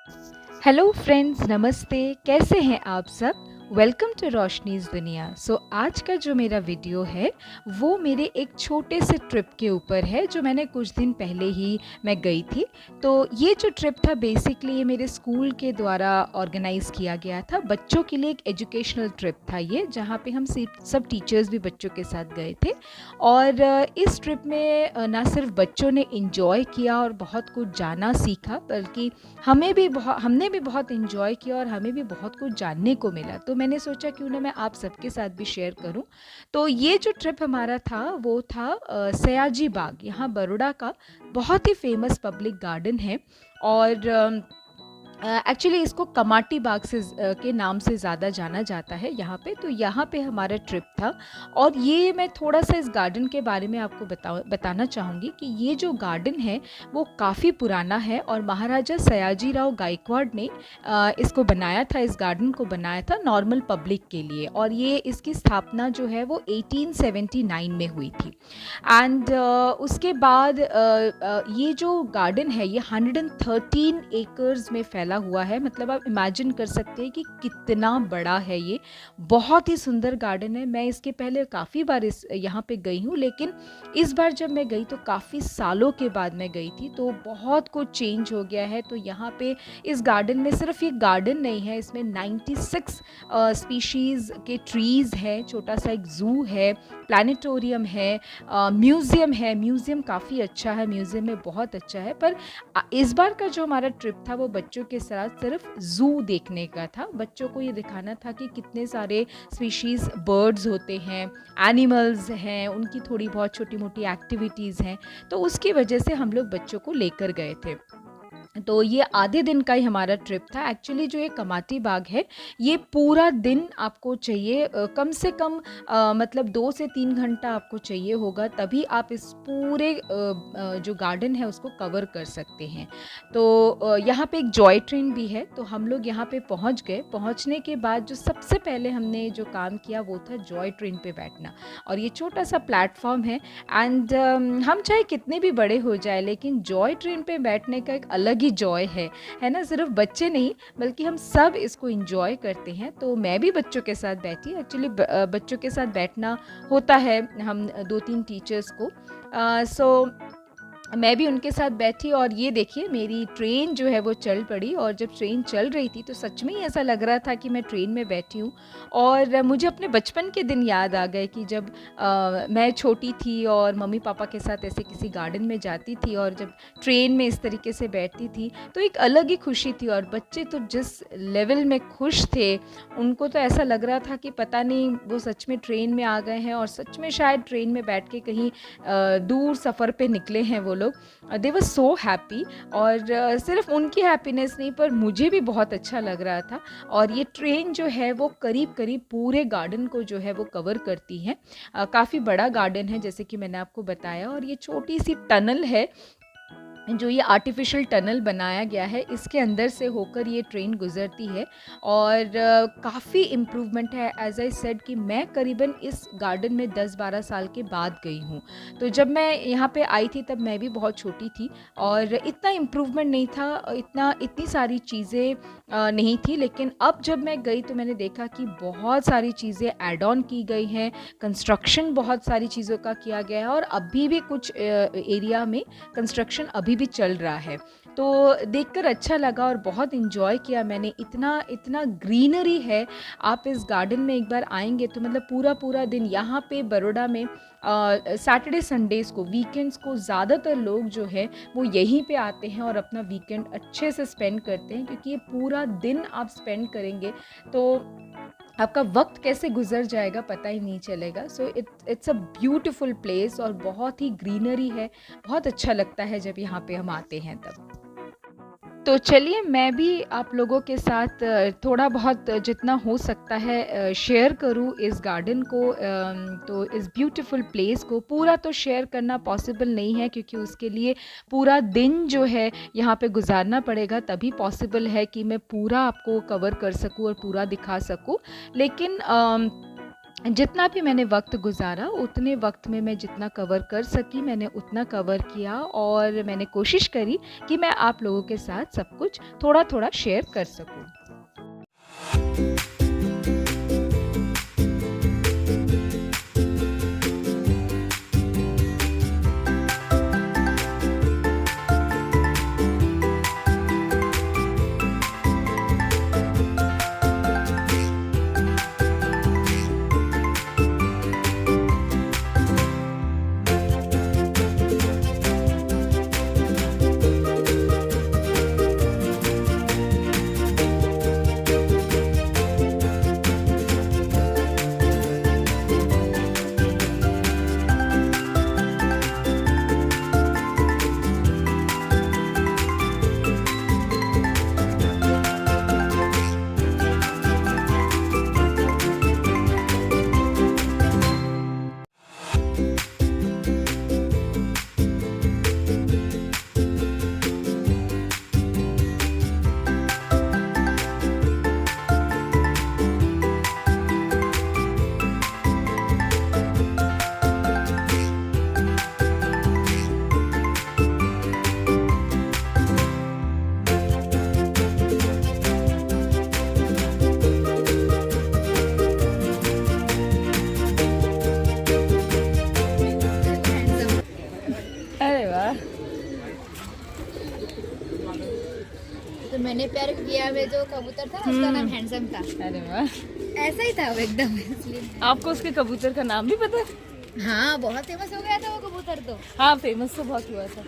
Hello friends, नमस्ते। कैसे हैं आप सब? वेलकम टू रोशनीज़ दुनिया। आज का जो मेरा वीडियो है वो मेरे एक छोटे से ट्रिप के ऊपर है जो मैंने कुछ दिन पहले ही मैं गई थी। तो ये जो ट्रिप था बेसिकली ये मेरे स्कूल के द्वारा ऑर्गेनाइज़ किया गया था। बच्चों के लिए एक एजुकेशनल ट्रिप था ये, जहाँ पे हम सब टीचर्स भी बच्चों के साथ गए थे। और इस ट्रिप में ना सिर्फ बच्चों ने एंजॉय किया और बहुत कुछ जाना सीखा, बल्कि हमने भी बहुत एंजॉय किया और हमें भी बहुत कुछ जानने को मिला। तो मैंने सोचा क्यों ना मैं आप सबके साथ भी शेयर करूं। तो ये जो ट्रिप हमारा था वो था सयाजी बाग, यहाँ बड़ौदा का बहुत ही फेमस पब्लिक गार्डन है। और एक्चुअली इसको कमाटी बाग के नाम से ज़्यादा जाना जाता है यहाँ पे। तो यहाँ पे हमारा ट्रिप था। और ये मैं थोड़ा सा इस गार्डन के बारे में आपको बताना चाहूँगी कि ये जो गार्डन है वो काफ़ी पुराना है और महाराजा सयाजी राव गायकवाड़ ने इसको बनाया था, इस गार्डन को बनाया था नॉर्मल पब्लिक के लिए। और ये इसकी स्थापना जो है वो 1879 में हुई थी। एंड उसके बाद ये जो गार्डन है ये 113 एकर्स में फैला हुआ है। मतलब आप इमेजिन कर सकते हैं कि कितना बड़ा है ये। बहुत ही सुंदर गार्डन है। मैं इसके पहले काफ़ी बार यहाँ पे गई हूँ, लेकिन इस बार जब मैं गई तो काफ़ी सालों के बाद मैं गई थी, तो बहुत कुछ चेंज हो गया है। तो यहाँ पे इस गार्डन में सिर्फ ये गार्डन नहीं है, इसमें 96 स्पीशीज़ के ट्रीज़ हैं, छोटा सा एक ज़ू है, प्लानिटोरियम है, म्यूज़ियम है। म्यूज़ियम काफ़ी अच्छा है, म्यूज़ियम में बहुत अच्छा है। पर इस बार का जो हमारा ट्रिप था वो बच्चों के साथ सिर्फ ज़ू देखने का था। बच्चों को ये दिखाना था कि कितने सारे स्पीशीज़ बर्ड्स होते हैं, एनिमल्स हैं, उनकी थोड़ी बहुत छोटी मोटी एक्टिविटीज़ हैं। तो उसकी वजह से हम लोग बच्चों को लेकर गए थे। तो ये आधे दिन का ही हमारा ट्रिप था। एक्चुअली जो ये कमाटी बाग है ये पूरा दिन आपको चाहिए, कम से कम मतलब 2 से 3 घंटा आपको चाहिए होगा, तभी आप इस पूरे जो गार्डन है उसको कवर कर सकते हैं। तो यहाँ पे एक जॉय ट्रेन भी है। तो हम लोग यहाँ पे पहुँच गए। पहुँचने के बाद जो सबसे पहले हमने जो काम किया वो था जॉय ट्रेन पे बैठना। और ये छोटा सा प्लेटफॉर्म है। एंड हम चाहे कितने भी बड़े हो जाए, लेकिन जॉय ट्रेन पे बैठने का एक अलग ही जॉय है ना। सिर्फ बच्चे नहीं बल्कि हम सब इसको एंजॉय करते हैं। तो मैं भी बच्चों के साथ बैठी। एक्चुअली बच्चों के साथ बैठना होता है हम 2-3 टीचर्स को। सो मैं भी उनके साथ बैठी और ये देखिए मेरी ट्रेन जो है वो चल पड़ी। और जब ट्रेन चल रही थी तो सच में ही ऐसा लग रहा था कि मैं ट्रेन में बैठी हूँ। और मुझे अपने बचपन के दिन याद आ गए कि जब मैं छोटी थी और मम्मी पापा के साथ ऐसे किसी गार्डन में जाती थी और जब ट्रेन में इस तरीके से बैठती थी तो एक अलग ही खुशी थी। और बच्चे तो जिस लेवल में खुश थे, उनको तो ऐसा लग रहा था कि पता नहीं वो सच में ट्रेन में आ गए हैं और सच में शायद ट्रेन में बैठ के कहीं दूर सफ़र पे निकले हैं वो लोग। दे वर सो हैप्पी। और सिर्फ उनकी हैप्पीनेस नहीं पर मुझे भी बहुत अच्छा लग रहा था। और ये ट्रेन जो है वो करीब करीब पूरे गार्डन को जो है वो कवर करती है। काफ़ी बड़ा गार्डन है जैसे कि मैंने आपको बताया। और ये छोटी सी टनल है जो ये आर्टिफिशियल टनल बनाया गया है, इसके अंदर से होकर ये ट्रेन गुज़रती है। और काफ़ी इम्प्रूवमेंट है। एज़ आई सेड कि मैं करीबन इस गार्डन में 10-12 साल के बाद गई हूँ। तो जब मैं यहाँ पे आई थी तब मैं भी बहुत छोटी थी और इतना इम्प्रूवमेंट नहीं था, इतनी सारी चीज़ें नहीं थी। लेकिन अब जब मैं गई तो मैंने देखा कि बहुत सारी चीज़ें ऐड ऑन की गई हैं, कंस्ट्रक्शन बहुत सारी चीज़ों का किया गया है और अभी भी कुछ एरिया में कंस्ट्रक्शन अभी भी चल रहा है। तो देखकर अच्छा लगा और बहुत एंजॉय किया मैंने। इतना इतना ग्रीनरी है। आप इस गार्डन में एक बार आएंगे तो मतलब पूरा पूरा दिन यहाँ पे बड़ौदा में सैटरडे संडेज़ को, वीकेंड्स को ज़्यादातर लोग जो है वो यहीं पे आते हैं और अपना वीकेंड अच्छे से स्पेंड करते हैं, क्योंकि ये पूरा दिन आप स्पेंड करेंगे तो आपका वक्त कैसे गुजर जाएगा पता ही नहीं चलेगा। So it's a beautiful place और बहुत ही ग्रीनरी है। बहुत अच्छा लगता है जब यहाँ पे हम आते हैं तब। तो चलिए मैं भी आप लोगों के साथ थोड़ा बहुत जितना हो सकता है शेयर करूँ इस गार्डन को। तो इस ब्यूटीफुल प्लेस को पूरा तो शेयर करना पॉसिबल नहीं है, क्योंकि उसके लिए पूरा दिन जो है यहाँ पे गुजारना पड़ेगा, तभी पॉसिबल है कि मैं पूरा आपको कवर कर सकूँ और पूरा दिखा सकूँ। लेकिन जितना भी मैंने वक़्त गुज़ारा, उतने वक़्त में मैं जितना कवर कर सकी मैंने उतना कवर किया और मैंने कोशिश करी कि मैं आप लोगों के साथ सब कुछ थोड़ा-थोड़ा शेयर कर सकूँ। अरे वाह! तो मैंने प्यार किया में जो कबूतर था उसका नाम हैंडसम था। अरे वाह! ऐसा ही था वो एकदम इसलिए। आपको उसके कबूतर का नाम भी पता है? हाँ, बहुत फेमस हो गया था वो कबूतर तो। हाँ, फेमस तो बहुत हुआ था।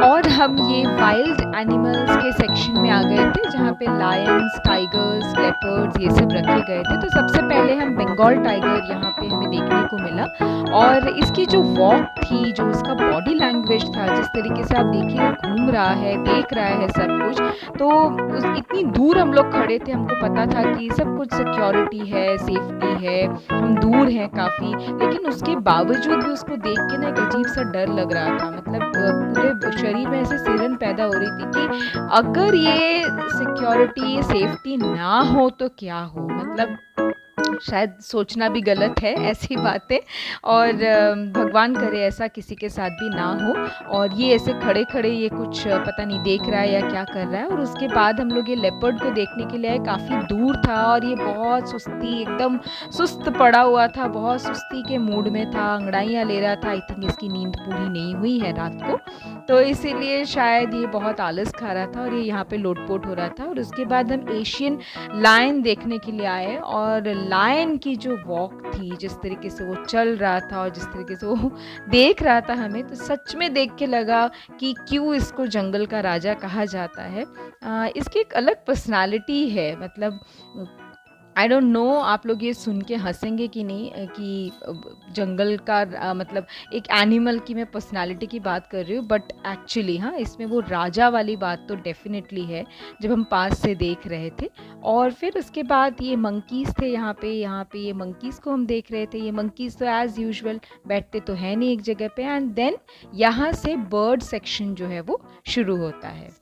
और हम ये वाइल्ड एनिमल्स के सेक्शन में आ गए थे जहाँ पे लायंस, टाइगर्स, लेपर्ड्स ये सब रखे गए थे। तो सबसे पहले हम बंगाल टाइगर यहाँ पे हमें देखने को मिला और इसकी जो वॉक थी, जो इसका बॉडी लैंग्वेज था, जिस तरीके से आप देखिए घूम रहा है, देख रहा है सब कुछ, तो इतनी दूर हम लोग खड़े थे, हमको पता था कि सब कुछ सिक्योरिटी है, सेफ्टी है, हम दूर हैं काफ़ी, लेकिन उसके बावजूद भी उसको देख के ना एक अजीब सा डर लग रहा था। मतलब पूरे शरीर में ऐसे सिरन पैदा हो रही थी कि अगर ये सिक्योरिटी, ये सेफ्टी ना हो तो क्या हो। मतलब शायद सोचना भी गलत है ऐसी बातें, और भगवान करे ऐसा किसी के साथ भी ना हो। और ये ऐसे खड़े खड़े ये कुछ पता नहीं देख रहा है या क्या कर रहा है। और उसके बाद हम लोग ये लेपर्ड को देखने के लिए आए, काफ़ी दूर था और ये बहुत सुस्ती, एकदम सुस्त पड़ा हुआ था, बहुत सुस्ती के मूड में था, अंगड़ाइयाँ ले रहा था। आई थिंक इसकी नींद पूरी नहीं हुई है रात को, तो इसीलिए शायद ये बहुत आलस खा रहा था और ये यहाँ पे लोटपोट हो रहा था। और उसके बाद हम एशियन लायन देखने के लिए आए, और लायन की जो वॉक थी, जिस तरीके से वो चल रहा था और जिस तरीके से वो देख रहा था हमें, तो सच में देख के लगा कि क्यों इसको जंगल का राजा कहा जाता है। इसकी एक अलग पर्सनालिटी है। मतलब आई डोंट नो आप लोग ये सुन के हंसेंगे कि नहीं, कि जंगल का मतलब एक एनिमल की मैं पर्सनालिटी की बात कर रही हूँ, बट एक्चुअली हाँ, इसमें वो राजा वाली बात तो डेफिनेटली है जब हम पास से देख रहे थे। और फिर उसके बाद ये मंकीज़ थे यहाँ पे ये मंकीज़ को हम देख रहे थे। ये मंकीज़ तो एज़ यूजुअल बैठते तो है नहीं एक जगह पे, एंड देन यहाँ से बर्ड सेक्शन जो है वो शुरू होता है।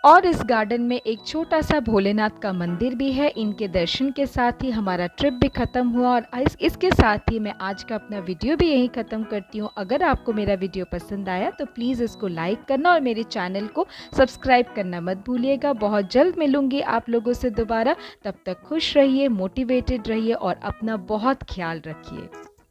और इस गार्डन में एक छोटा सा भोलेनाथ का मंदिर भी है। इनके दर्शन के साथ ही हमारा ट्रिप भी ख़त्म हुआ और इसके साथ ही मैं आज का अपना वीडियो भी यहीं ख़त्म करती हूँ। अगर आपको मेरा वीडियो पसंद आया तो प्लीज़ इसको लाइक करना और मेरे चैनल को सब्सक्राइब करना मत भूलिएगा। बहुत जल्द मिलूँगी आप लोगों से दोबारा। तब तक खुश रहिए, मोटिवेटेड रहिए और अपना बहुत ख्याल रखिए।